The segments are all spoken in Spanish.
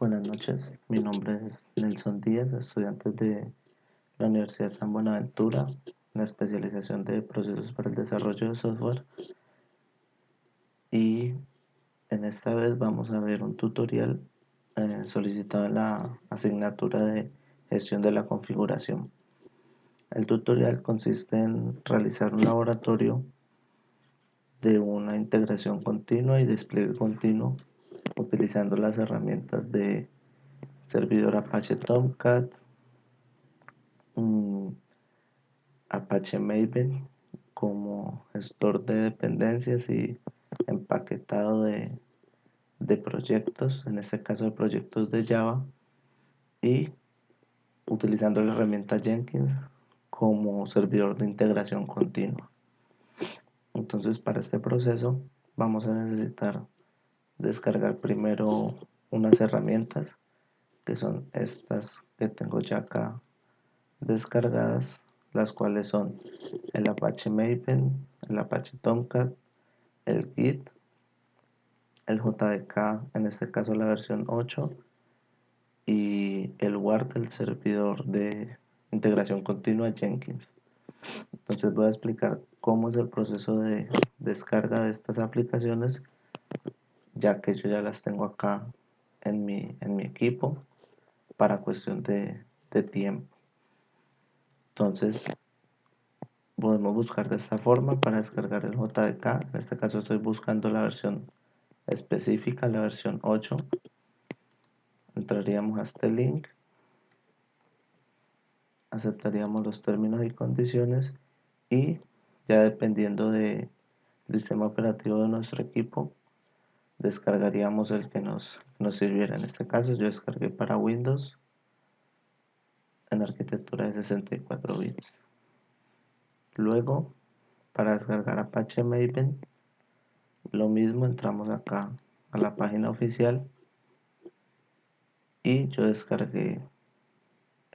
Buenas noches, mi nombre es Nelson Díaz, estudiante de la Universidad San Buenaventura, en la especialización de procesos para el desarrollo de software. Y en esta vez vamos a ver un tutorial solicitado en la asignatura de gestión de la configuración. El tutorial consiste en realizar un laboratorio de una integración continua y despliegue continuo utilizando las herramientas de servidor Apache Tomcat, Apache Maven como gestor de dependencias y empaquetado de proyectos, en este caso de proyectos de Java, y utilizando la herramienta Jenkins como servidor de integración continua. Entonces, para este proceso vamos a necesitar descargar primero unas herramientas que son estas que tengo ya acá descargadas, las cuales son el Apache Maven, el Apache Tomcat, el Git, el JDK, en este caso la versión 8, y el WAR del servidor de integración continua Jenkins. Entonces voy a explicar cómo es el proceso de descarga de estas aplicaciones, ya que yo ya las tengo acá en mi equipo para cuestión de tiempo. Entonces podemos buscar de esta forma para descargar el JDK. En este caso estoy buscando la versión específica, la versión 8. Entraríamos a este link, aceptaríamos los términos y condiciones y ya dependiendo del sistema operativo de nuestro equipo, descargaríamos el que nos sirviera. En este caso yo descargué para Windows en arquitectura de 64 bits. Luego, para descargar Apache Maven, lo mismo, entramos acá a la página oficial y yo descargué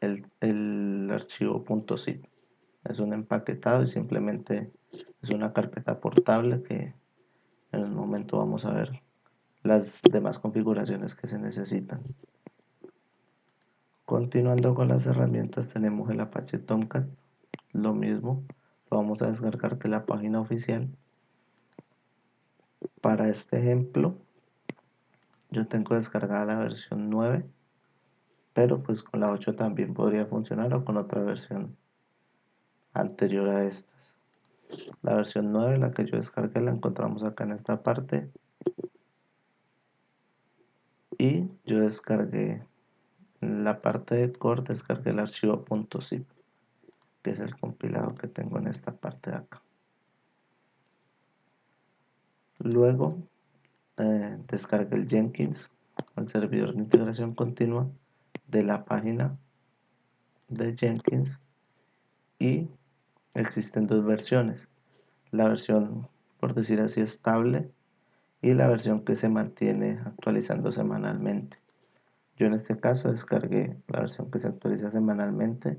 el archivo .zip. Es un empaquetado y simplemente es una carpeta portable que en un momento vamos a ver las demás configuraciones que se necesitan. Continuando con las herramientas, tenemos el Apache Tomcat. Lo mismo, lo vamos a descargar de la página oficial. Para este ejemplo, yo tengo descargada la versión 9, pero pues con la 8 también podría funcionar, o con otra versión anterior a estas. La versión 9, la que yo descargué, la encontramos acá en esta parte. Y yo descargué en la parte de core, descargué el archivo .zip, que es el compilado que tengo en esta parte de acá. Luego descargué el Jenkins, el servidor de integración continua de la página de Jenkins, y existen dos versiones: la versión, por decir así, estable, y la versión que se mantiene actualizando semanalmente. Yo en este caso descargué la versión que se actualiza semanalmente.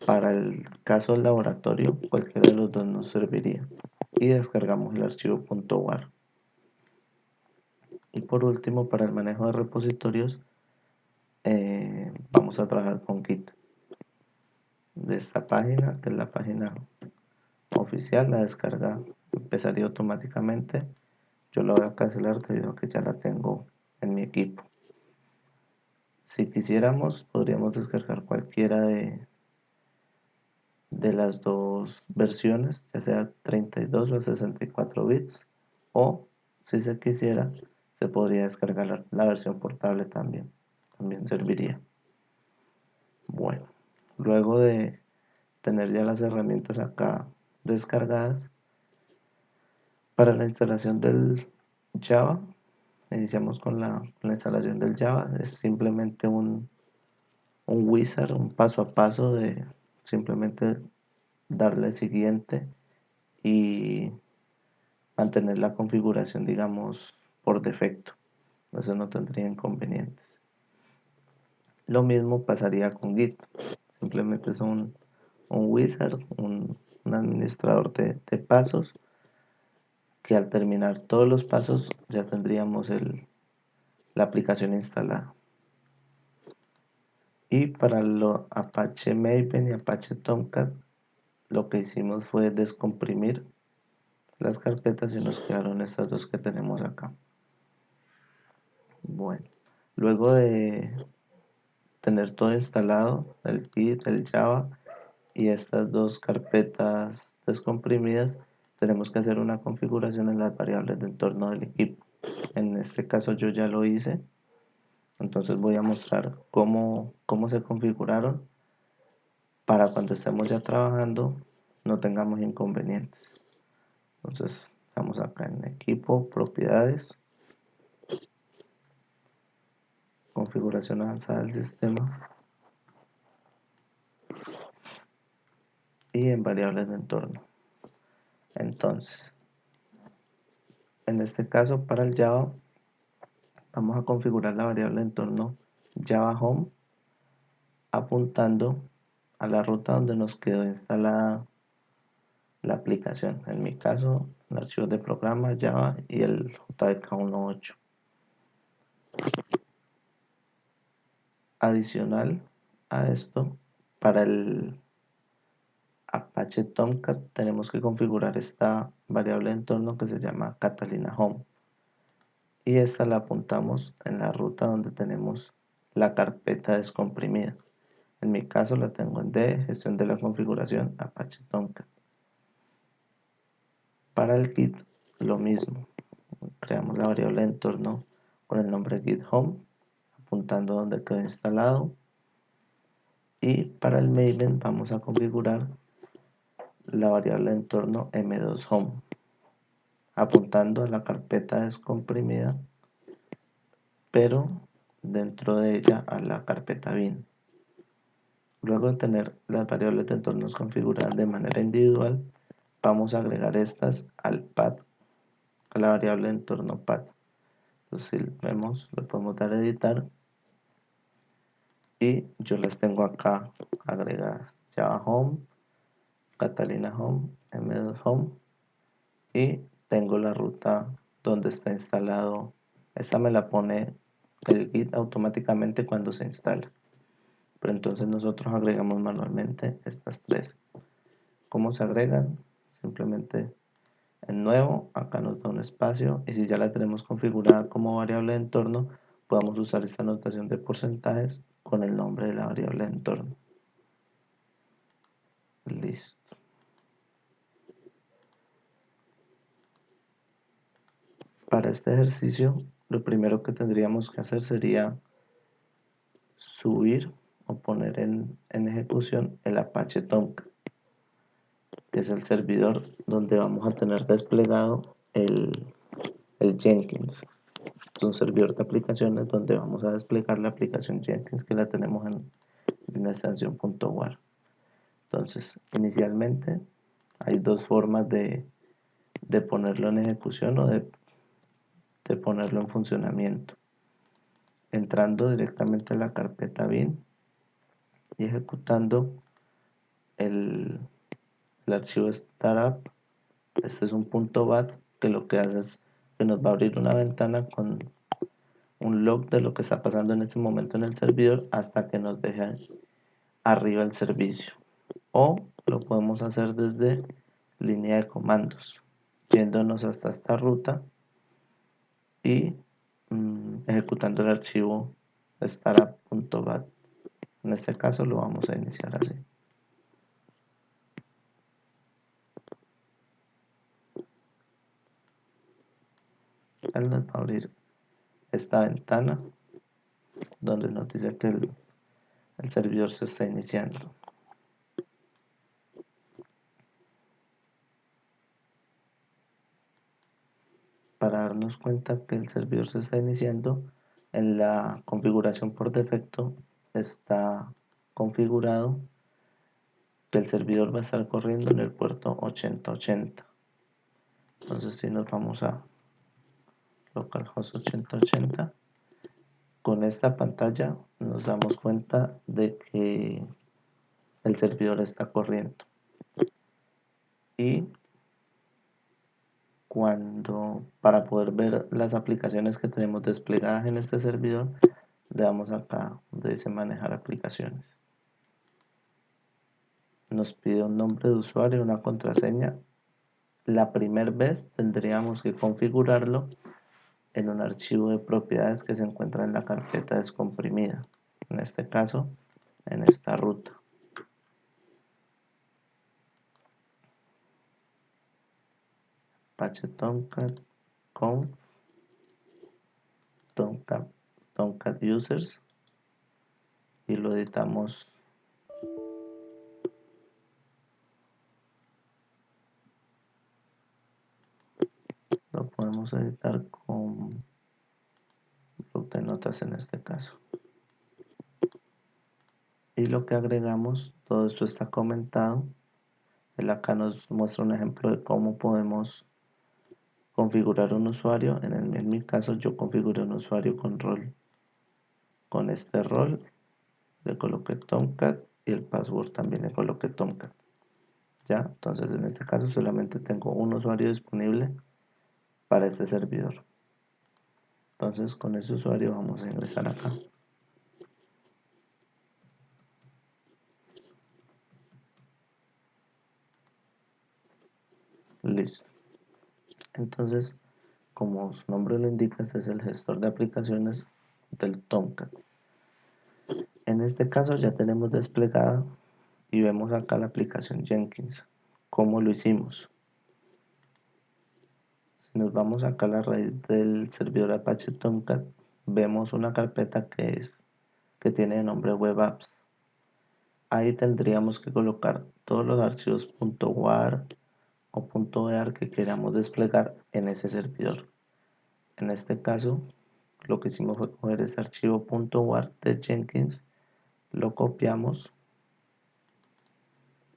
Para el caso del laboratorio, cualquiera de los dos nos serviría. Y descargamos el archivo .war. Y por último, para el manejo de repositorios, vamos a trabajar con Git. De esta página, que es la página oficial, la descarga empezaría automáticamente. Yo la voy a cancelar debido a que ya la tengo en mi equipo. Si quisiéramos, podríamos descargar cualquiera de las dos versiones, ya sea 32 o 64 bits, o si se quisiera, se podría descargar la versión portable también serviría. Bueno, luego de tener ya las herramientas acá descargadas, para la instalación del Java, iniciamos con la instalación del Java. Es simplemente un wizard, un paso a paso de simplemente darle siguiente y mantener la configuración, digamos, por defecto. Eso no tendría inconvenientes. Lo mismo pasaría con Git. Simplemente es un wizard, un administrador de pasos, que al terminar todos los pasos ya tendríamos la aplicación instalada. Y para lo Apache Maven y Apache Tomcat, lo que hicimos fue descomprimir las carpetas y nos quedaron estas dos que tenemos acá. Bueno, luego de tener todo instalado, el Git, el Java y estas dos carpetas descomprimidas, tenemos que hacer una configuración en las variables de entorno del equipo. En este caso yo ya lo hice, entonces voy a mostrar cómo se configuraron para cuando estemos ya trabajando no tengamos inconvenientes. Entonces estamos acá en equipo, propiedades, configuración avanzada del sistema y en variables de entorno. Entonces, en este caso para el Java vamos a configurar la variable de entorno Java Home apuntando a la ruta donde nos quedó instalada la aplicación. En mi caso, el archivo de programa Java y el JDK18. Adicional a esto, para el Apache Tomcat tenemos que configurar esta variable de entorno que se llama Catalina Home. Y esta la apuntamos en la ruta donde tenemos la carpeta descomprimida. En mi caso la tengo en D, gestión de la configuración, Apache Tomcat. Para el Git, lo mismo. Creamos la variable de entorno con el nombre Git Home, apuntando donde quedó instalado. Y para el Maven vamos a configurar la variable de entorno M2 Home, apuntando a la carpeta descomprimida, pero dentro de ella a la carpeta bin. Luego de tener las variables de entornos configuradas de manera individual, vamos a agregar estas al path, a la variable de entorno path. Entonces, si vemos, le podemos dar a editar y yo las tengo acá agregadas: Java Home, Catalina Home, M2 Home, y tengo la ruta donde está instalado. Esta me la pone el Git automáticamente cuando se instala, pero entonces nosotros agregamos manualmente estas tres. ¿Cómo se agregan? Simplemente en nuevo, acá nos da un espacio, y si ya la tenemos configurada como variable de entorno, podemos usar esta notación de porcentajes con el nombre de la variable de entorno. Listo. Para este ejercicio, lo primero que tendríamos que hacer sería subir o poner en ejecución el Apache Tomcat, que es el servidor donde vamos a tener desplegado el Jenkins. Es un servidor de aplicaciones donde vamos a desplegar la aplicación Jenkins, que la tenemos en extensión.war. Entonces, inicialmente hay dos formas de ponerlo en ejecución o de ponerlo en funcionamiento: entrando directamente a la carpeta bin y ejecutando el, el archivo startup. Este es un .bat que lo que hace es que nos va a abrir una ventana con un log de lo que está pasando en este momento en el servidor hasta que nos deje arriba el servicio. O lo podemos hacer desde línea de comandos, yéndonos hasta esta ruta y ejecutando el archivo startup.bat. En este caso lo vamos a iniciar así. Él nos va a abrir esta ventana donde nos dice que el servidor se está iniciando. Para darnos cuenta que el servidor se está iniciando, en la configuración por defecto está configurado que el servidor va a estar corriendo en el puerto 8080. Entonces, si nos vamos a localhost 8080, con esta pantalla nos damos cuenta de que el servidor está corriendo. Y para poder ver las aplicaciones que tenemos desplegadas en este servidor, le damos acá donde dice manejar aplicaciones. Nos pide un nombre de usuario y una contraseña. La primera vez tendríamos que configurarlo en un archivo de propiedades que se encuentra en la carpeta descomprimida, en este caso en esta ruta. Apache Tomcat conf Tomcat users y lo editamos. Lo podemos editar con bloc de notas en este caso. Y lo que agregamos, todo esto está comentado. Él acá nos muestra un ejemplo de cómo podemos configurar un usuario. En mi caso yo configuré un usuario con rol. Con este rol le coloqué Tomcat y el password también le coloqué Tomcat. Ya, entonces en este caso solamente tengo un usuario disponible para este servidor. Entonces con ese usuario vamos a ingresar acá. Listo. Entonces, como su nombre lo indica, este es el gestor de aplicaciones del Tomcat. En este caso ya tenemos desplegada y vemos acá la aplicación Jenkins. ¿Cómo lo hicimos? Si nos vamos acá a la raíz del servidor Apache Tomcat, vemos una carpeta que tiene de nombre Web Apps. Ahí tendríamos que colocar todos los archivos .war o .ear que queramos desplegar en ese servidor. En este caso, lo que hicimos fue coger ese archivo .war de Jenkins, lo copiamos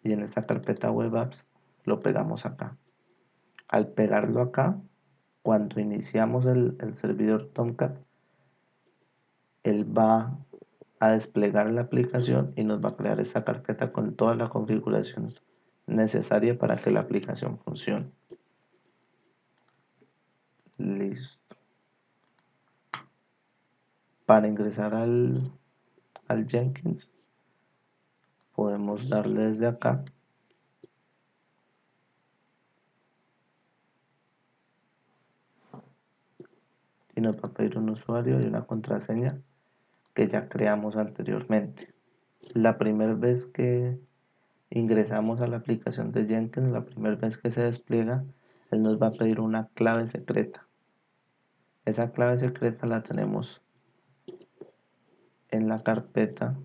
y en esta carpeta Web Apps lo pegamos acá. Al pegarlo acá, cuando iniciamos el servidor Tomcat, él va a desplegar la aplicación y nos va a crear esta carpeta con toda la configuración necesaria para que la aplicación funcione. Listo. Para ingresar al Jenkins, podemos darle desde acá y nos va a pedir un usuario y una contraseña que ya creamos anteriormente. La primera vez que ingresamos a la aplicación de Jenkins, la primera vez que se despliega, él nos va a pedir una clave secreta. Esa clave secreta la tenemos en la carpeta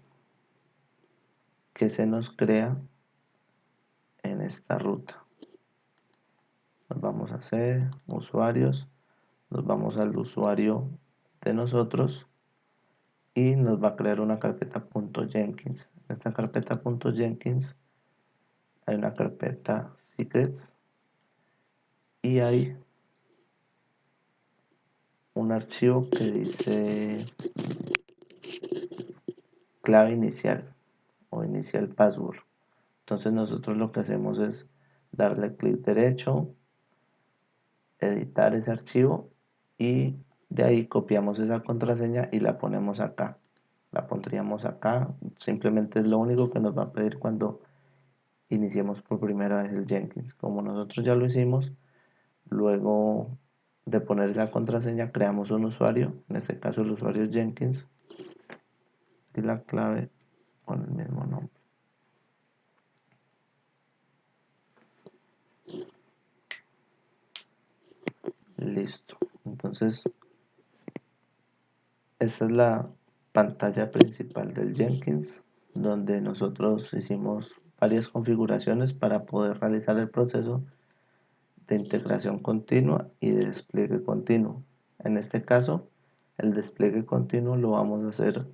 que se nos crea en esta ruta. Nos vamos a hacer usuarios, nos vamos al usuario de nosotros y nos va a crear una carpeta .jenkins. En esta carpeta .jenkins hay una carpeta secrets y hay un archivo que dice clave inicial o inicial password. Entonces nosotros lo que hacemos es darle clic derecho, editar ese archivo y de ahí copiamos esa contraseña y la ponemos acá. La pondríamos acá, simplemente es lo único que nos va a pedir cuando iniciemos por primera vez el Jenkins. Como nosotros ya lo hicimos, luego de poner esa contraseña creamos un usuario, en este caso el usuario es Jenkins y la clave con el mismo nombre. Listo. Entonces, esta es la pantalla principal del Jenkins, donde nosotros hicimos varias configuraciones para poder realizar el proceso de integración continua y de despliegue continuo. En este caso, el despliegue continuo lo vamos a hacer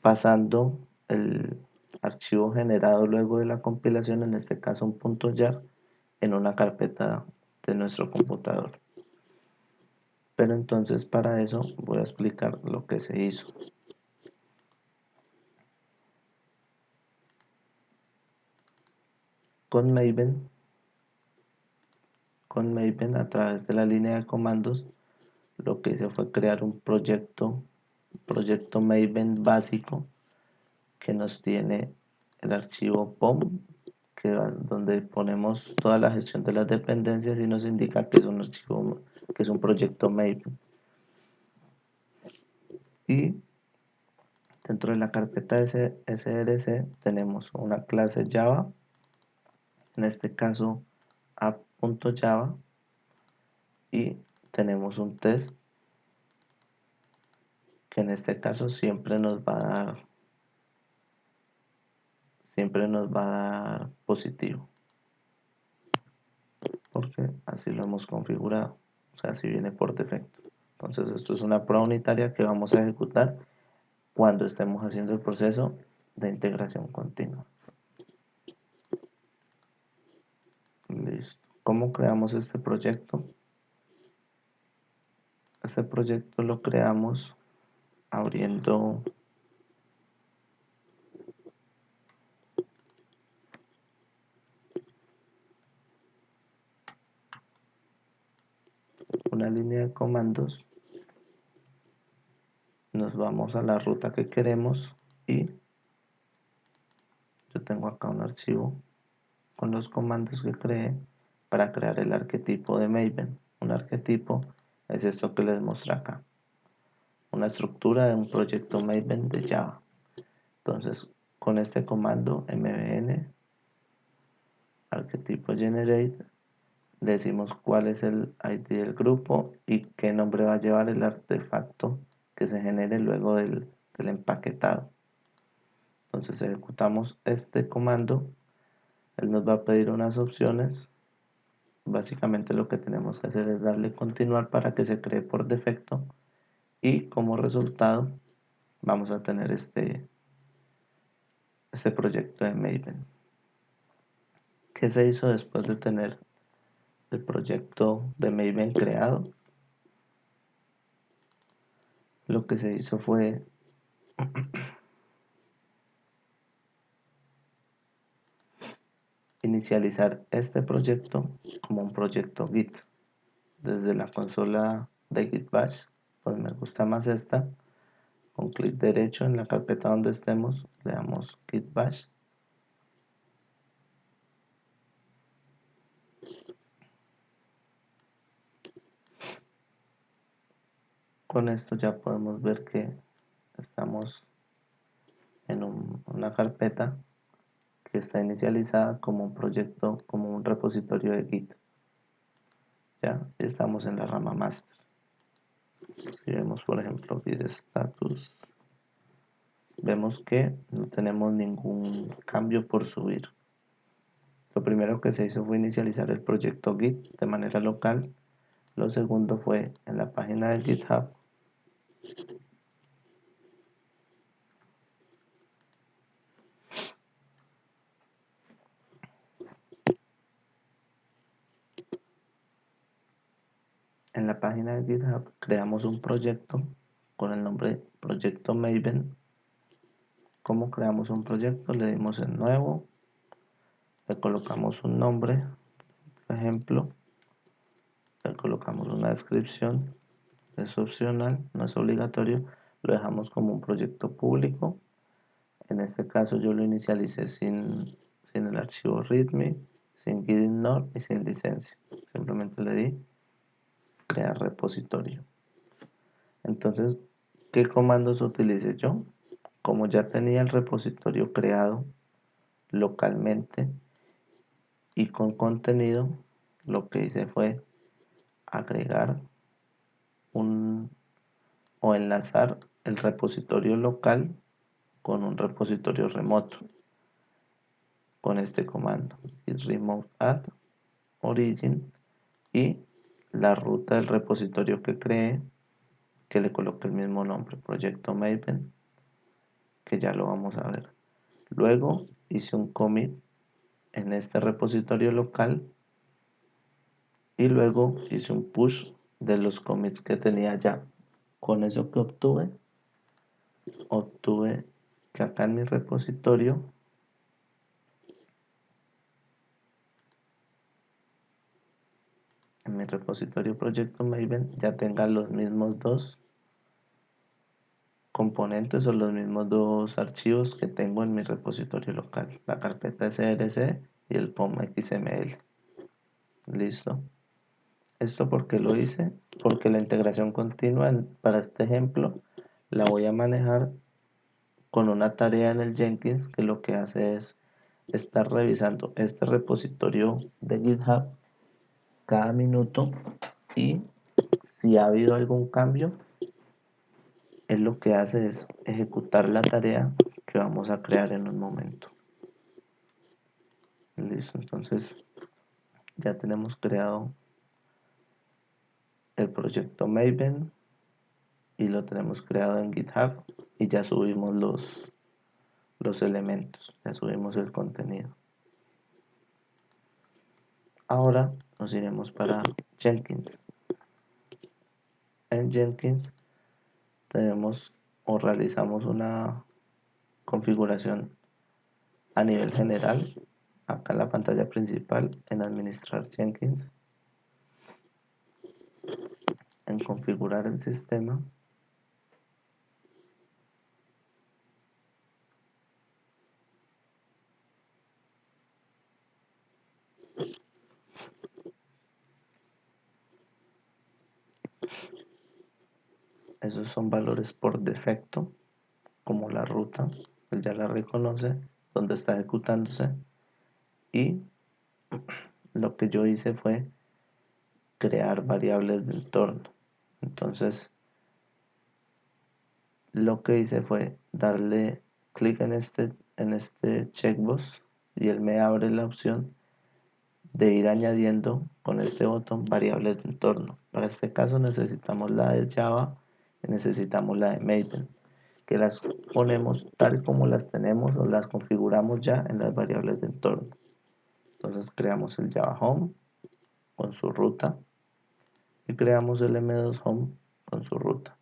pasando el archivo generado luego de la compilación, en este caso un .jar, en una carpeta de nuestro computador. Pero entonces para eso voy a explicar lo que se hizo. Con con Maven a través de la línea de comandos, lo que hice fue crear un proyecto Maven básico que nos tiene el archivo POM, donde ponemos toda la gestión de las dependencias y nos indica que es un archivo, que es un proyecto Maven. Y dentro de la carpeta src tenemos una clase Java, en este caso app.java, y tenemos un test que en este caso siempre nos va a dar positivo, porque así lo hemos configurado, o sea, así viene por defecto. Entonces esto es una prueba unitaria que vamos a ejecutar cuando estemos haciendo el proceso de integración continua. Listo. ¿Cómo creamos este proyecto? Este proyecto lo creamos abriendo una línea de comandos, nos vamos a la ruta que queremos y yo tengo acá un archivo con los comandos que creé para crear el arquetipo de Maven. Un arquetipo es esto que les muestro acá, una estructura de un proyecto Maven de Java. Entonces, con este comando mbn arquetipo generate, le decimos cuál es el ID del grupo y qué nombre va a llevar el artefacto que se genere luego del empaquetado. Entonces ejecutamos este comando, él nos va a pedir unas opciones. Básicamente lo que tenemos que hacer es darle continuar para que se cree por defecto y como resultado vamos a tener este proyecto de Maven. ¿Qué se hizo después de tener el proyecto de Maven creado? Lo que se hizo fue inicializar este proyecto como un proyecto Git. Desde la consola de Git Bash, pues me gusta más esta. Con clic derecho en la carpeta donde estemos, le damos Git Bash. Con esto ya podemos ver que estamos en una carpeta que está inicializada como un proyecto, como un repositorio de Git. Ya estamos en la rama master. Si vemos, por ejemplo, Git status, vemos que no tenemos ningún cambio por subir. Lo primero que se hizo fue inicializar el proyecto Git de manera local. Lo segundo fue en la página de GitHub. En la página de GitHub creamos un proyecto con el nombre Proyecto Maven. ¿Cómo creamos un proyecto? Le dimos en nuevo, le colocamos un nombre, por ejemplo, le colocamos una descripción, es opcional, no es obligatorio, lo dejamos como un proyecto público. En este caso yo lo inicialicé sin el archivo readme, sin gitignore y sin licencia. Simplemente le di crear repositorio. Entonces, ¿qué comandos utilicé yo? Como ya tenía el repositorio creado localmente y con contenido, lo que hice fue agregar o enlazar el repositorio local con un repositorio remoto con este comando is remote add origin y la ruta del repositorio que creé, que le coloqué el mismo nombre, proyecto Maven, que ya lo vamos a ver. Luego hice un commit en este repositorio local y luego hice un push de los commits que tenía ya. Con eso que obtuve que acá en mi repositorio en mi repositorio proyecto Maven ya tenga los mismos dos componentes o los mismos dos archivos que tengo en mi repositorio local, la carpeta src y el POM XML. Listo. ¿Esto porque lo hice? Porque la integración continua para este ejemplo la voy a manejar con una tarea en el Jenkins que lo que hace es estar revisando este repositorio de GitHub cada minuto y si ha habido algún cambio, él lo que hace es ejecutar la tarea que vamos a crear en un momento. Listo, entonces ya tenemos creado el proyecto Maven y lo tenemos creado en GitHub y ya subimos los elementos, ya subimos el contenido. Ahora nos iremos para Jenkins. En Jenkins tenemos o realizamos una configuración a nivel general. Acá en la pantalla principal, en administrar Jenkins, en configurar el sistema, esos son valores por defecto, como la ruta, él ya la reconoce, donde está ejecutándose, y lo que yo hice fue crear variables de entorno. Entonces, lo que hice fue darle clic en este checkbox y él me abre la opción de ir añadiendo con este botón variables de entorno. Para este caso necesitamos la de Java y necesitamos la de Maven, que las ponemos tal como las tenemos o las configuramos ya en las variables de entorno. Entonces creamos el Java Home con su ruta y creamos el M2 Home con su ruta.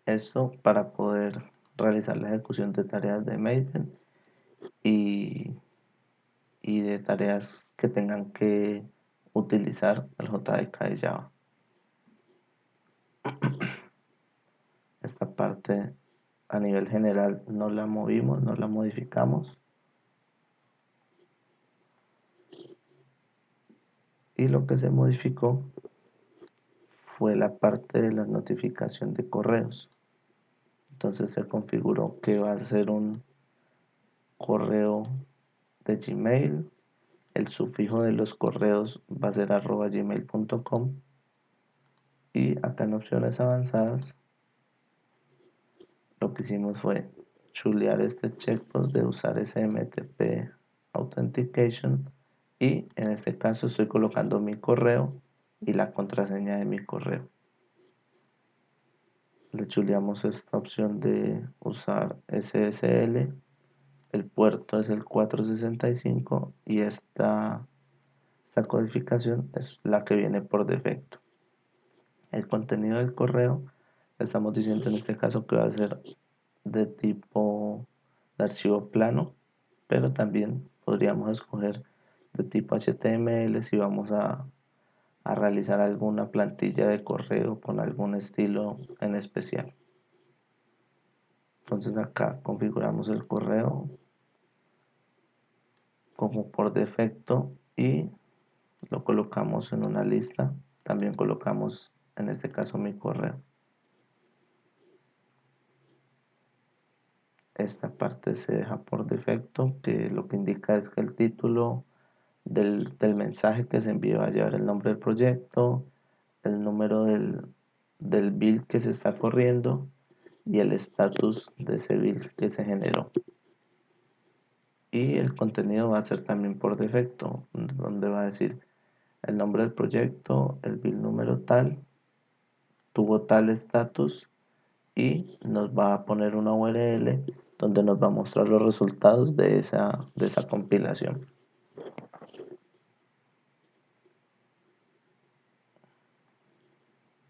Esto para poder realizar la ejecución de tareas de Maven y, y de tareas que tengan que utilizar el JDK de Java. Esta parte a nivel general no la movimos, no la modificamos. Y lo que se modificó fue la parte de la notificación de correos. Entonces se configuró que va a ser un correo de Gmail. El sufijo de los correos va a ser @gmail.com. Y acá en opciones avanzadas lo que hicimos fue chulear este checkbox de usar SMTP Authentication y en este caso estoy colocando mi correo y la contraseña de mi correo. Le chuleamos esta opción de usar SSL, el puerto es el 465 y esta codificación es la que viene por defecto. El contenido del correo, estamos diciendo en este caso que va a ser de tipo de archivo plano, pero también podríamos escoger de tipo HTML si vamos a realizar alguna plantilla de correo con algún estilo en especial. Entonces acá configuramos el correo como por defecto y lo colocamos en una lista. También colocamos en este caso mi correo. Esta parte se deja por defecto, que lo que indica es que el título del mensaje que se envía va a llevar el nombre del proyecto, el número del build que se está corriendo y el estatus de ese build que se generó. Y el contenido va a ser también por defecto, donde va a decir el nombre del proyecto, el build número tal, tuvo tal estatus y nos va a poner una URL donde nos va a mostrar los resultados de esa compilación.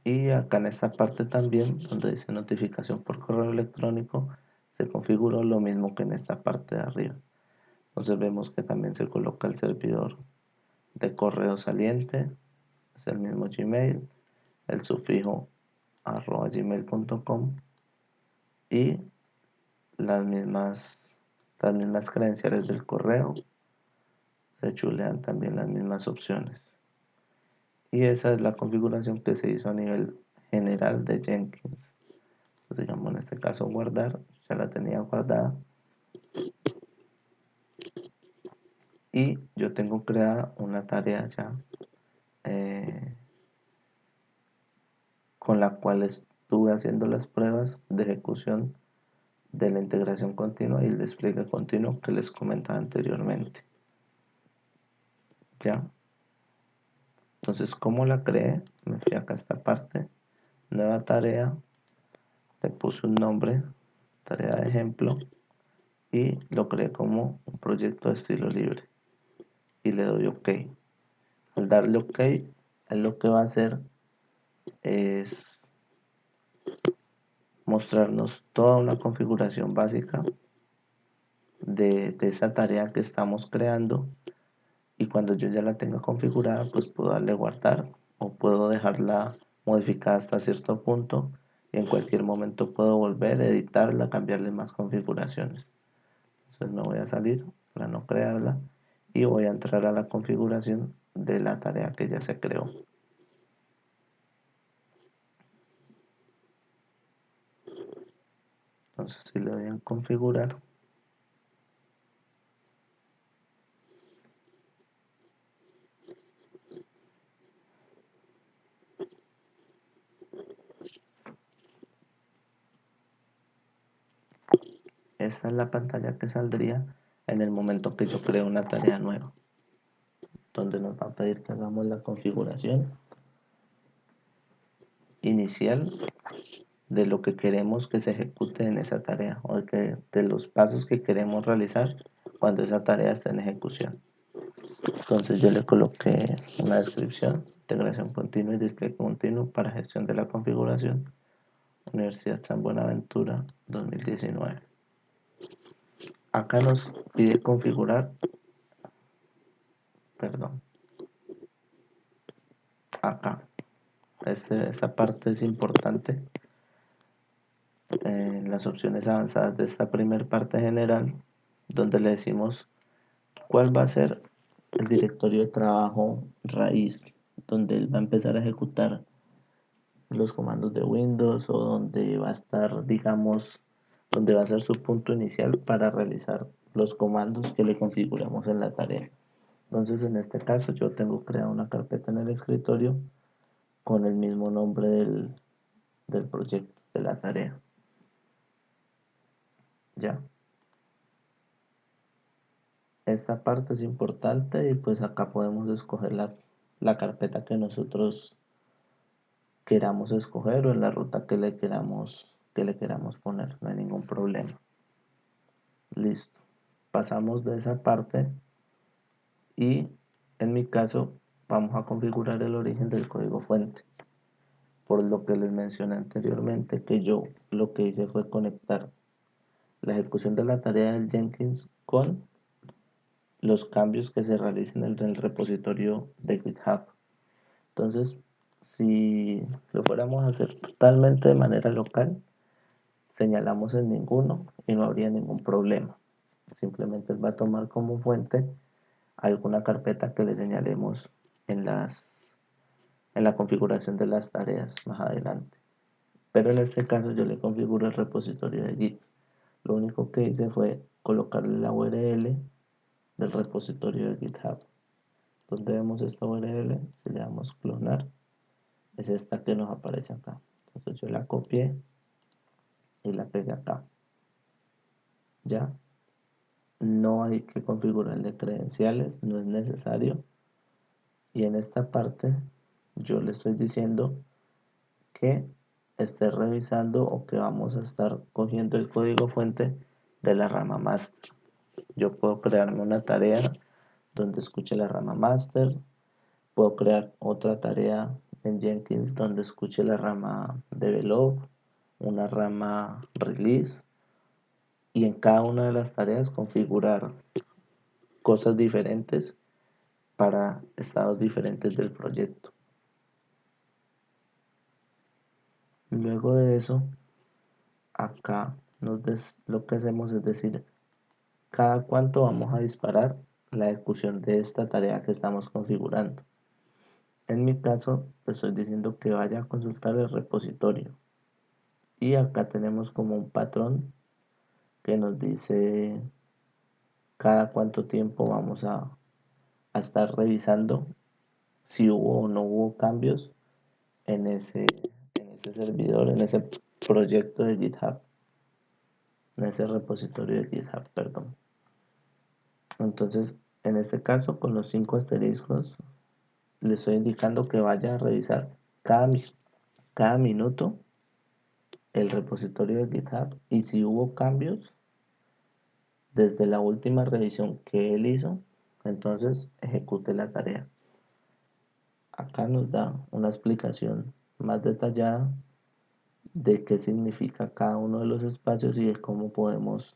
Y acá en esta parte también, donde dice notificación por correo electrónico, se configuró lo mismo que en esta parte de arriba. Entonces vemos que también se coloca el servidor de correo saliente, es el mismo Gmail, el sufijo @gmail.com y las mismas, las mismas credenciales del correo, se chulean también las mismas opciones. Y esa es la configuración que se hizo a nivel general de Jenkins. Entonces, digamos en este caso guardar, ya la tenía guardada y yo tengo creada una tarea ya eh, con la cual estuve haciendo las pruebas de ejecución de la integración continua y el despliegue continuo que les comentaba anteriormente. Ya, entonces, ¿cómo la creé? Me fui acá a esta parte, nueva tarea, le puse un nombre, tarea de ejemplo, y lo creé como un proyecto de estilo libre. Y le doy OK. Al darle OK, él lo que va a hacer es mostrarnos toda una configuración básica de esa tarea que estamos creando. Y cuando yo ya la tenga configurada, pues puedo darle guardar o puedo dejarla modificada hasta cierto punto y en cualquier momento puedo volver, editarla, cambiarle más configuraciones. Entonces me voy a salir para no crearla y voy a entrar a la configuración de la tarea que ya se creó. Entonces si le doy en configurar, esta es la pantalla que saldría en el momento que yo creo una tarea nueva, donde nos va a pedir que hagamos la configuración inicial de lo que queremos que se ejecute en esa tarea o de los pasos que queremos realizar cuando esa tarea está en ejecución. Entonces yo le coloqué una descripción: integración continua y despliegue continuo para gestión de la configuración, Universidad San Buenaventura 2019. Acá nos pide configurar, perdón, acá. Esta parte es importante. En las opciones avanzadas de esta primera parte general, donde le decimos cuál va a ser el directorio de trabajo raíz, donde él va a empezar a ejecutar los comandos de Windows o donde va a estar, digamos, donde va a ser su punto inicial para realizar los comandos que le configuramos en la tarea. Entonces, en este caso, yo tengo creada una carpeta en el escritorio con el mismo nombre del proyecto, de la tarea. Ya. Esta parte es importante y pues acá podemos escoger la carpeta que nosotros queramos escoger o en la ruta que le queramos poner, no hay ningún problema. Listo. Pasamos de esa parte y en mi caso vamos a configurar el origen del código fuente. Por lo que les mencioné anteriormente que yo lo que hice fue conectar la ejecución de la tarea del Jenkins con los cambios que se realicen en el repositorio de GitHub. Entonces, si lo fuéramos a hacer totalmente de manera local, señalamos en ninguno y no habría ningún problema. Simplemente va a tomar como fuente alguna carpeta que le señalemos en la configuración de las tareas más adelante. Pero en este caso yo le configuro el repositorio de Git. Lo único que hice fue colocarle la URL del repositorio de GitHub. Donde vemos esta URL, si le damos clonar, es esta que nos aparece acá. Entonces yo la copié y la pegué acá. Ya, no hay que configurarle credenciales, no es necesario. Y en esta parte yo le estoy diciendo que esté revisando o que vamos a estar cogiendo el código fuente de la rama master. Yo puedo crearme una tarea donde escuche la rama master, puedo crear otra tarea en Jenkins donde escuche la rama develop, una rama release, y en cada una de las tareas configurar cosas diferentes para estados diferentes del proyecto. Luego de eso, acá lo que hacemos es decir cada cuánto vamos a disparar la ejecución de esta tarea que estamos configurando. En mi caso, estoy diciendo que vaya a consultar el repositorio. Y acá tenemos como un patrón que nos dice cada cuánto tiempo vamos a estar revisando si hubo o no hubo cambios en ese servidor, en ese proyecto de GitHub, en ese repositorio de GitHub, perdón. Entonces, en este caso, con los 5 asteriscos, le estoy indicando que vaya a revisar cada minuto el repositorio de GitHub y si hubo cambios desde la última revisión que él hizo, entonces ejecute la tarea. Acá nos da una explicación más detallada de qué significa cada uno de los espacios y de cómo podemos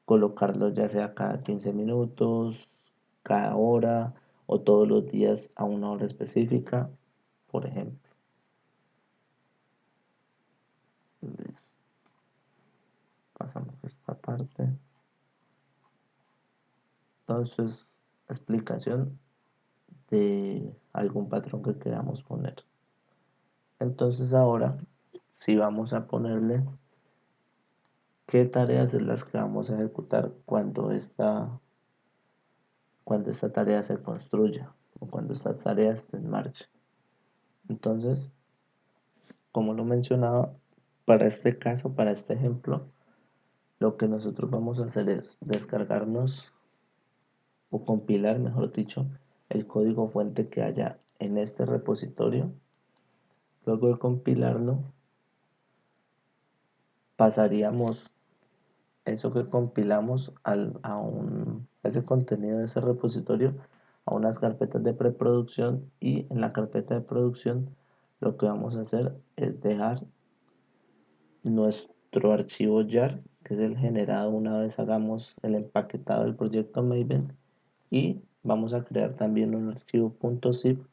colocarlos ya sea cada 15 minutos, cada hora o todos los días a una hora específica, por ejemplo. Listo. Pasamos esta parte. Entonces, explicación de algún patrón que queramos poner. Entonces ahora, si vamos a ponerle qué tareas es las que vamos a ejecutar cuando esta tarea se construya o cuando esta tarea esté en marcha. Entonces, como lo mencionaba, para este caso, para este ejemplo, lo que nosotros vamos a hacer es descargarnos o compilar, mejor dicho, el código fuente que haya en este repositorio. Luego de compilarlo, pasaríamos eso que compilamos ese contenido de ese repositorio a unas carpetas de preproducción y en la carpeta de producción lo que vamos a hacer es dejar nuestro archivo jar, que es el generado una vez hagamos el empaquetado del proyecto Maven, y vamos a crear también un archivo .zip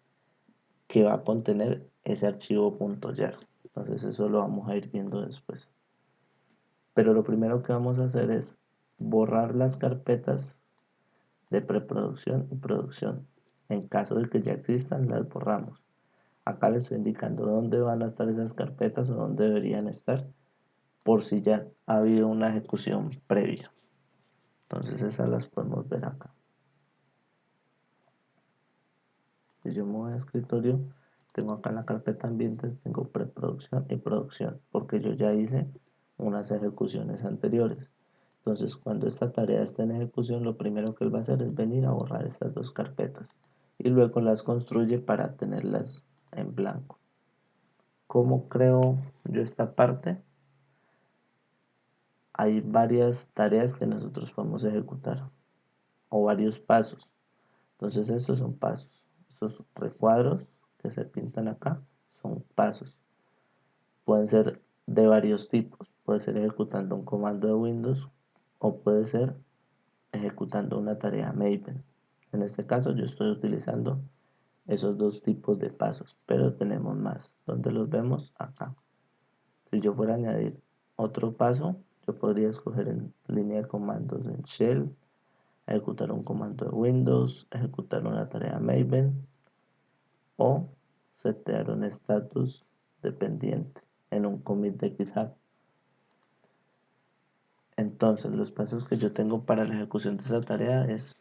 que va a contener ese archivo .jar. Entonces eso lo vamos a ir viendo después. Pero lo primero que vamos a hacer es borrar las carpetas de preproducción y producción. En caso de que ya existan, las borramos. Acá les estoy indicando dónde van a estar esas carpetas o dónde deberían estar por si ya ha habido una ejecución previa. Entonces esas las podemos ver acá. Si yo me voy a escritorio, tengo acá en la carpeta ambientes, tengo preproducción y producción, porque yo ya hice unas ejecuciones anteriores. Entonces, cuando esta tarea esté en ejecución, lo primero que él va a hacer es venir a borrar estas dos carpetas y luego las construye para tenerlas en blanco. ¿Cómo creo yo esta parte? Hay varias tareas que nosotros podemos ejecutar o varios pasos. Entonces, estos son pasos. Estos recuadros que se pintan acá son pasos. Pueden ser de varios tipos. Puede ser ejecutando un comando de Windows o puede ser ejecutando una tarea Maven. En este caso yo estoy utilizando esos dos tipos de pasos, pero tenemos más. ¿Dónde los vemos? Acá. Si yo fuera a añadir otro paso, yo podría escoger en línea de comandos en Shell, ejecutar un comando de Windows, ejecutar una tarea Maven o setear un status dependiente en un commit de GitHub. Entonces, los pasos que yo tengo para la ejecución de esa tarea es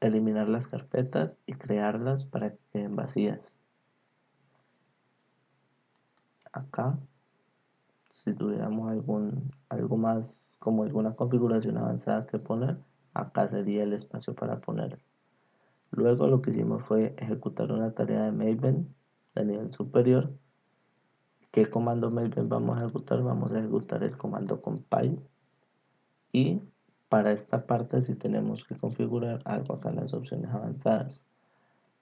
eliminar las carpetas y crearlas para que queden vacías. Acá, si tuviéramos algo más como alguna configuración avanzada que poner, acá sería el espacio para poner. Luego lo que hicimos fue ejecutar una tarea de Maven de nivel superior. ¿Qué comando Maven vamos a ejecutar? Vamos a ejecutar el comando compile. Y para esta parte sí tenemos que configurar algo acá en las opciones avanzadas.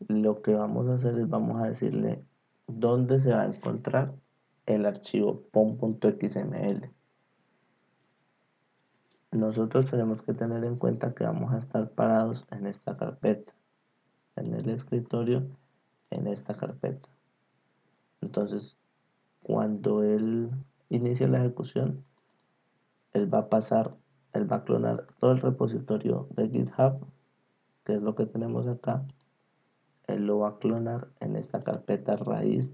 Lo que vamos a hacer es vamos a decirle dónde se va a encontrar el archivo pom.xml. Nosotros tenemos que tener en cuenta que vamos a estar parados en esta carpeta. en el escritorio en esta carpeta. Entonces, cuando él inicie la ejecución, él va a pasar, él va a clonar todo el repositorio de GitHub, que es lo que tenemos acá. Él lo va a clonar en esta carpeta raíz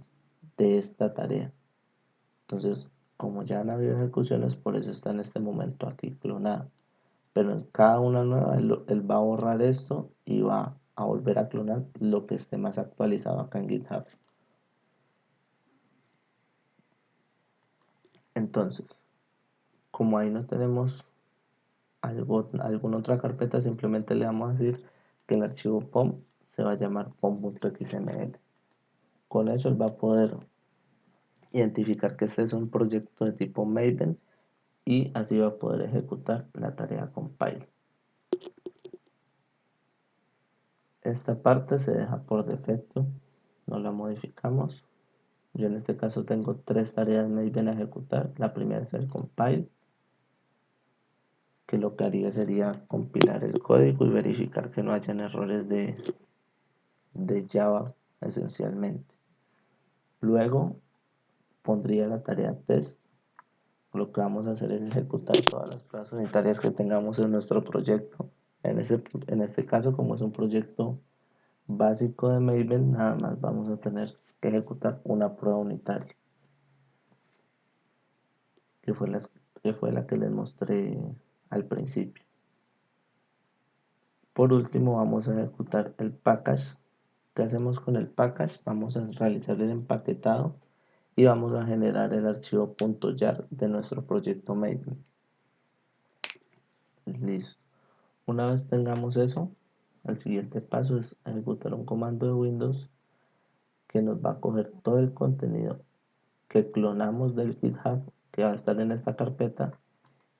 de esta tarea. Entonces, como ya han habido ejecuciones, por eso está en este momento aquí clonada. Pero en cada una nueva, él va a borrar esto y va a volver a clonar lo que esté más actualizado acá en GitHub. Entonces, como ahí no tenemos alguna otra carpeta, simplemente le vamos a decir que el archivo POM se va a llamar pom.xml. Con eso él va a poder identificar que este es un proyecto de tipo Maven y así va a poder ejecutar la tarea compile. Esta parte se deja por defecto, no la modificamos. Yo en este caso tengo 3 tareas Maven a ejecutar. La primera es el compile, que lo que haría sería compilar el código y verificar que no hayan errores de Java esencialmente. Luego pondría la tarea test. Lo que vamos a hacer es ejecutar todas las pruebas unitarias que tengamos en nuestro proyecto. En este caso, como es un proyecto básico de Maven, nada más vamos a tener que ejecutar una prueba unitaria, que fue la que les mostré al principio. Por último, vamos a ejecutar el package. ¿Qué hacemos con el package? Vamos a realizar el empaquetado y vamos a generar el archivo .jar de nuestro proyecto Maven. Listo. Una vez tengamos eso, el siguiente paso es ejecutar un comando de Windows que nos va a coger todo el contenido que clonamos del GitHub, que va a estar en esta carpeta,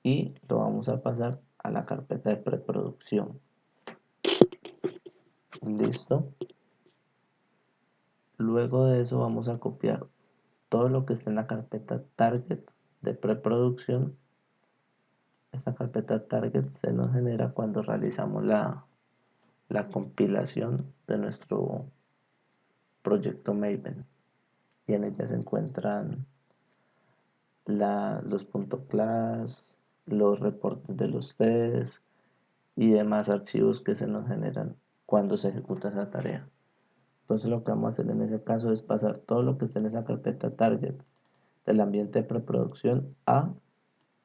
y lo vamos a pasar a la carpeta de preproducción. Listo. Luego de eso vamos a copiar todo lo que está en la carpeta target de preproducción. Esta carpeta target se nos genera cuando realizamos la compilación de nuestro proyecto Maven, y en ella se encuentran los .class, los reportes de los tests y demás archivos que se nos generan cuando se ejecuta esa tarea. Entonces lo que vamos a hacer en ese caso es pasar todo lo que esté en esa carpeta target del ambiente de preproducción a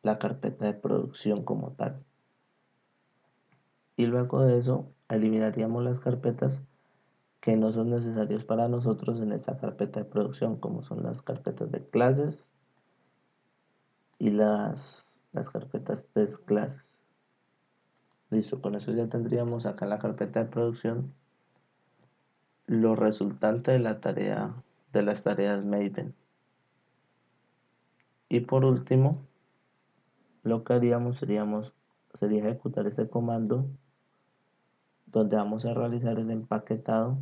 la carpeta de producción como tal. Y luego de eso eliminaríamos las carpetas que no son necesarias para nosotros en esta carpeta de producción, como son las carpetas de clases y las carpetas test clases. Listo, con eso ya tendríamos acá en la carpeta de producción lo resultante de la tarea, de las tareas Maven. Y por último, lo que haríamos sería ejecutar ese comando donde vamos a realizar el empaquetado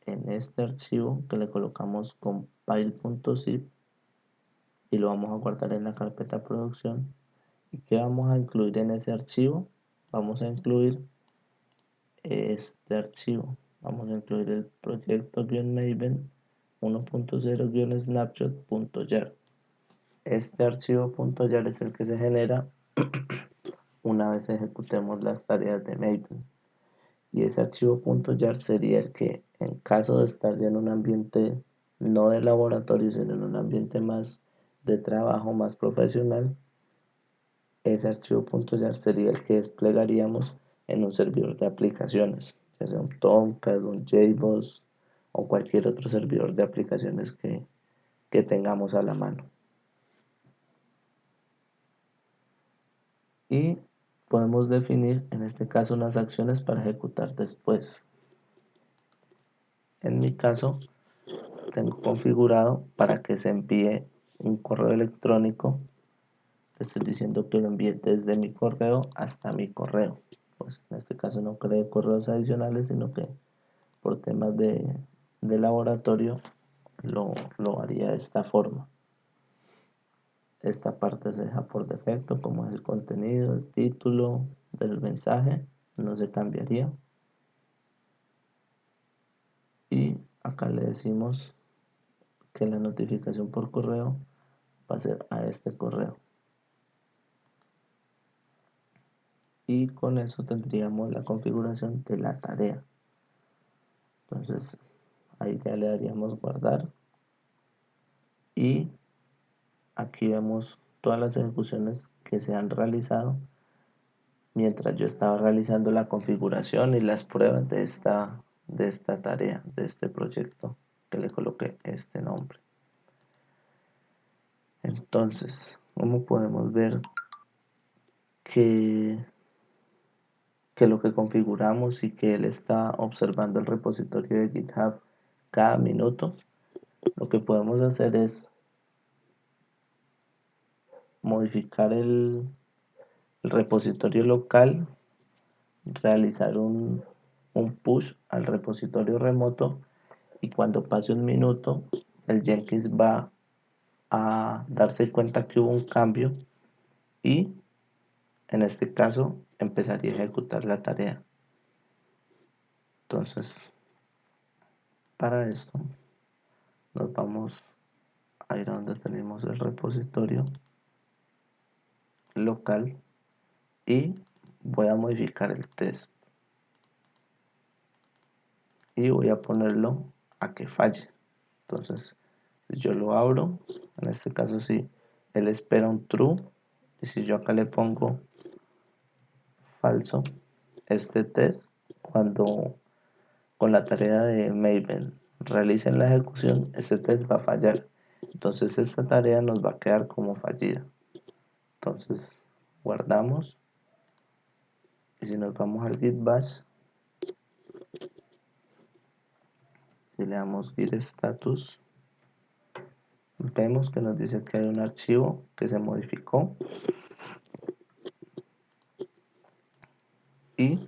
en este archivo que le colocamos compile.zip y lo vamos a guardar en la carpeta producción. ¿Y qué vamos a incluir en ese archivo? Vamos a incluir este archivo. Vamos a incluir el proyecto-maven 1.0-snapshot.jar. Este archivo .jar es el que se genera una vez ejecutemos las tareas de Maven. Y ese archivo .jar sería el que, en caso de estar ya en un ambiente no de laboratorio, sino en un ambiente más de trabajo, más profesional, ese archivo .jar sería el que desplegaríamos en un servidor de aplicaciones, ya sea un Tomcat, un JBoss o cualquier otro servidor de aplicaciones que tengamos a la mano. Y podemos definir en este caso unas acciones para ejecutar después. En mi caso tengo configurado para que se envíe un correo electrónico. Estoy diciendo que lo envíe desde mi correo hasta mi correo. Pues en este caso no creo correos adicionales, sino que por temas de laboratorio lo haría de esta forma. Esta parte se deja por defecto, como es el contenido, el título del mensaje, no se cambiaría. acá le decimos que la notificación por correo va a ser a este correo. Y con eso tendríamos la configuración de la tarea. Entonces ahí ya le daríamos guardar y aquí vemos todas las ejecuciones que se han realizado mientras yo estaba realizando la configuración y las pruebas de esta tarea, de este proyecto que le coloqué este nombre. Entonces, ¿cómo podemos ver que, que lo que configuramos y que él está observando el repositorio de GitHub cada minuto? Lo que podemos hacer es modificar el repositorio local, realizar un push al repositorio remoto y cuando pase un minuto el Jenkins va a darse cuenta que hubo un cambio y en este caso empezaría a ejecutar la tarea. Entonces, para esto nos vamos a ir a donde tenemos el repositorio local y voy a modificar el test y voy a ponerlo a que falle. Entonces, si yo lo abro, en este caso sí, él espera un true y si yo acá le pongo falso, este test, cuando con la tarea de Maven realicen la ejecución, este test va a fallar. Entonces esta tarea nos va a quedar como fallida. Entonces guardamos y si nos vamos al git bash, si le damos git status, vemos que nos dice que hay un archivo que se modificó y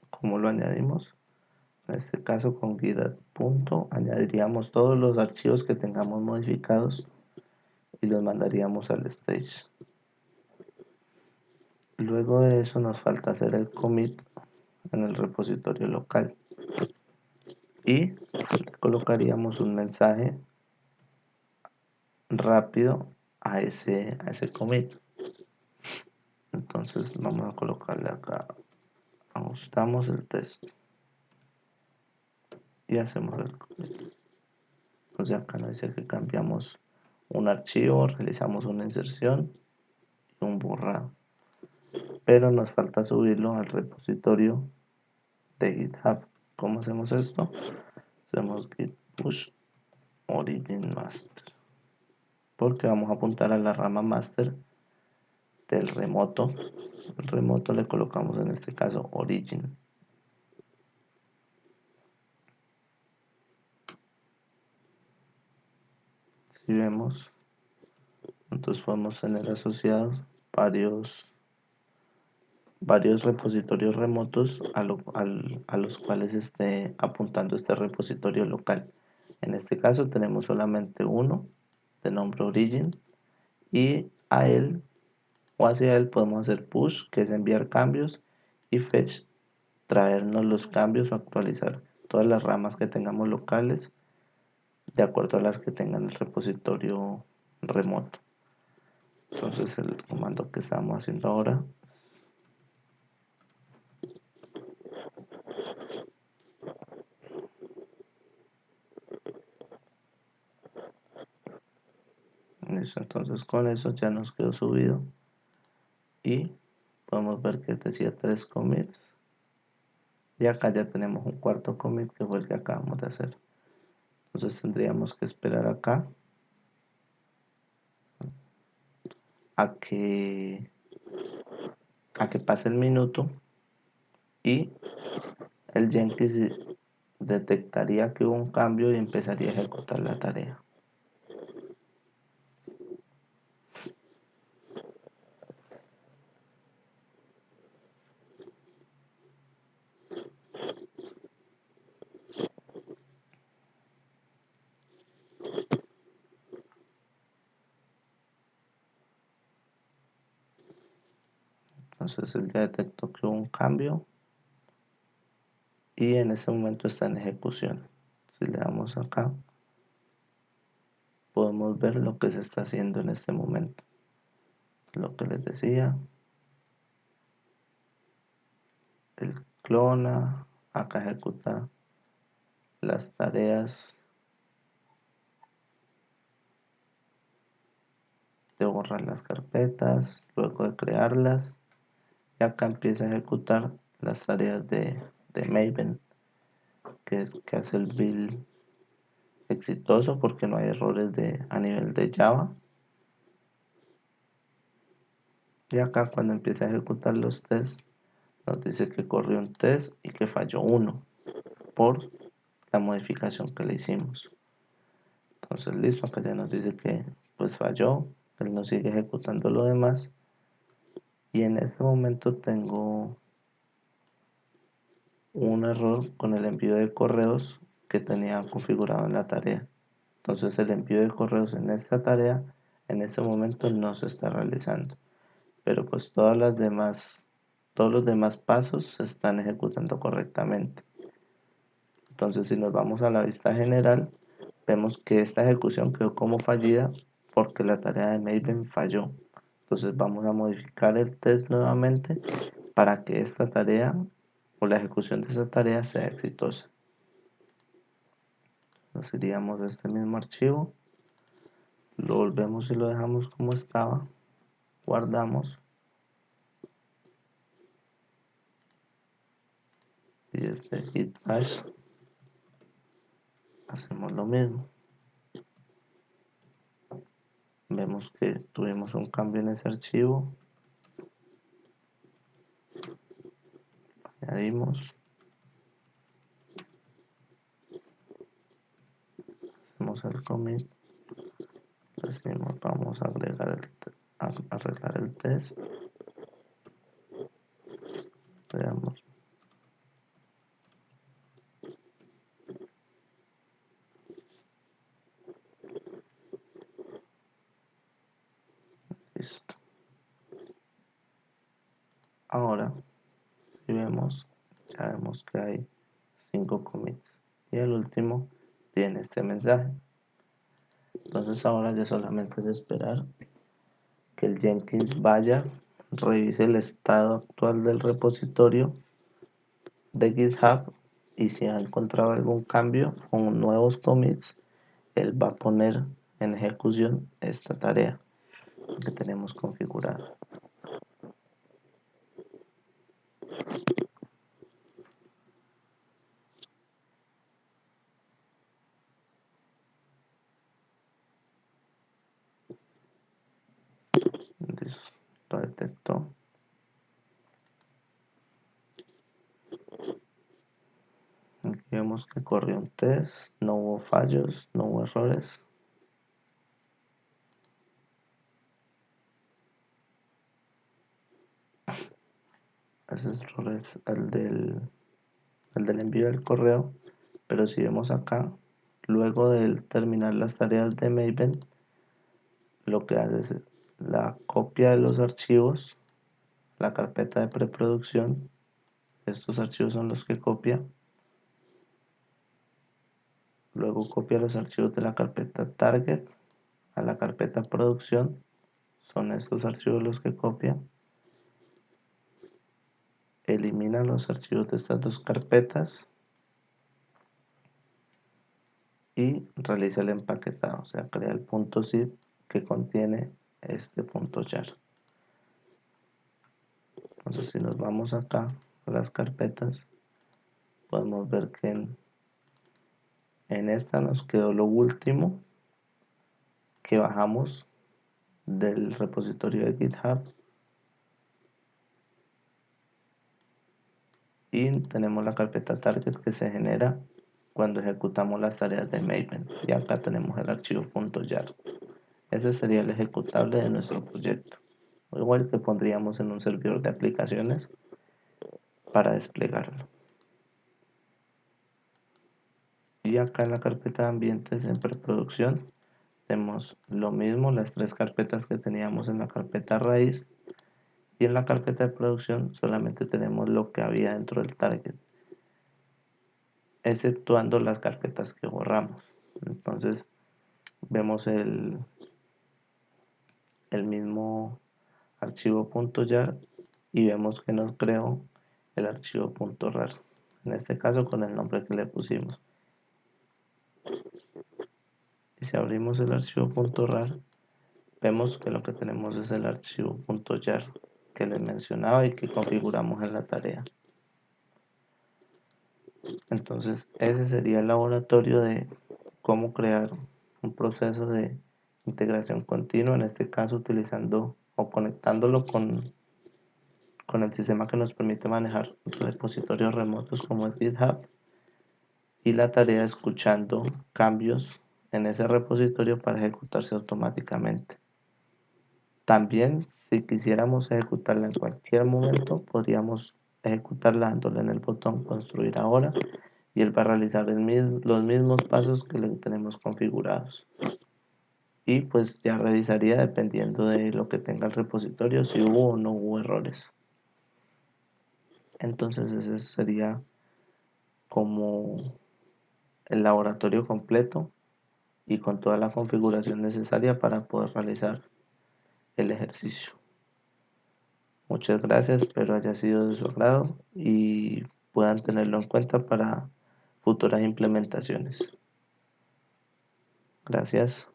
como lo añadimos, en este caso con git punto añadiríamos todos los archivos que tengamos modificados y los mandaríamos al stage. Luego de eso nos falta hacer el commit en el repositorio local y colocaríamos un mensaje rápido a ese commit. Entonces vamos a colocarle acá, ajustamos el test y hacemos el commit. Entonces acá nos dice que cambiamos un archivo, realizamos una inserción y un borrado, pero nos falta subirlo al repositorio de GitHub. ¿Cómo hacemos esto? Hacemos git push origin master, porque vamos a apuntar a la rama master del remoto. El remoto le colocamos en este caso origin. Si vemos, entonces podemos tener asociados varios repositorios remotos a los cuales esté apuntando este repositorio local. En este caso tenemos solamente uno de nombre origin y a él o hacia él podemos hacer push, que es enviar cambios, y fetch, traernos los cambios o actualizar todas las ramas que tengamos locales de acuerdo a las que tengan el repositorio remoto. Entonces el comando que estamos haciendo ahora, listo, entonces con eso ya nos quedó subido y podemos ver que decía 3 commits y acá ya tenemos un cuarto commit que fue el que acabamos de hacer. Entonces tendríamos que esperar acá a que pase el minuto y el Jenkins detectaría que hubo un cambio y empezaría a ejecutar la tarea. Entonces él ya detectó que hubo un cambio y en ese momento está en ejecución. Si le damos acá, podemos ver lo que se está haciendo en este momento. Lo que les decía, el clona, acá ejecuta las tareas de borrar las carpetas, luego de crearlas, y acá empieza a ejecutar las tareas de Maven, que es que hace el build exitoso porque no hay errores a nivel de Java. Y acá cuando empieza a ejecutar los tests, nos dice que corrió un test y que falló uno por la modificación que le hicimos. Entonces listo, acá ya nos dice que pues falló, él nos sigue ejecutando lo demás. Y en este momento tengo un error con el envío de correos que tenía configurado en la tarea. Entonces el envío de correos en esta tarea en este momento no se está realizando, pero pues todos los demás pasos se están ejecutando correctamente. Entonces si nos vamos a la vista general, vemos que esta ejecución quedó como fallida porque la tarea de Maven falló. Entonces vamos a modificar el test nuevamente para que esta tarea o la ejecución de esa tarea sea exitosa. Nos iríamos a este mismo archivo, lo volvemos y lo dejamos como estaba, guardamos y desde git bash hacemos lo mismo. Vemos que tuvimos un cambio en ese archivo, añadimos, hacemos el commit, decimos vamos a arreglar el test, veamos, listo. Ahora si vemos, ya vemos que hay 5 commits y el último tiene este mensaje. Entonces ahora ya solamente es esperar que el Jenkins vaya, revise el estado actual del repositorio de GitHub y si ha encontrado algún cambio con nuevos commits, él va a poner en ejecución esta tarea que tenemos configurada. Entonces, lo detectó. Aquí vemos que corrió un test, no hubo fallos, no hubo errores. Ese error es el del envío del correo, pero si vemos acá, luego de terminar las tareas de Maven, lo que hace es la copia de los archivos, la carpeta de preproducción, estos archivos son los que copia, luego copia los archivos de la carpeta target a la carpeta producción, son estos archivos los que copia, elimina los archivos de estas dos carpetas y realiza el empaquetado, o sea, crea el punto zip que contiene este punto jar. Entonces si nos vamos acá a las carpetas, podemos ver que en esta nos quedó lo último que bajamos del repositorio de GitHub y tenemos la carpeta target que se genera cuando ejecutamos las tareas de Maven y acá tenemos el archivo .jar. Ese sería el ejecutable de nuestro proyecto, igual que pondríamos en un servidor de aplicaciones para desplegarlo. Y acá en la carpeta de ambientes en preproducción tenemos lo mismo, las tres carpetas que teníamos en la carpeta raíz, y en la carpeta de producción solamente tenemos lo que había dentro del target. exceptuando las carpetas que borramos. Entonces vemos el mismo archivo .jar y vemos que nos creó el archivo .rar, en este caso con el nombre que le pusimos. Y si abrimos el archivo .rar, vemos que lo que tenemos es el archivo .jar que les mencionaba y que configuramos en la tarea. Entonces ese sería el laboratorio de cómo crear un proceso de integración continua, en este caso utilizando o conectándolo con el sistema que nos permite manejar repositorios remotos como es GitHub, y la tarea escuchando cambios en ese repositorio para ejecutarse automáticamente. También, si quisiéramos ejecutarla en cualquier momento, podríamos ejecutarla dándole en el botón construir ahora y él va a realizar los mismos pasos que le tenemos configurados. Y pues ya revisaría dependiendo de lo que tenga el repositorio si hubo o no hubo errores. Entonces ese sería como el laboratorio completo y con toda la configuración necesaria para poder realizar el ejercicio. Muchas gracias, espero haya sido de su agrado y puedan tenerlo en cuenta para futuras implementaciones. Gracias.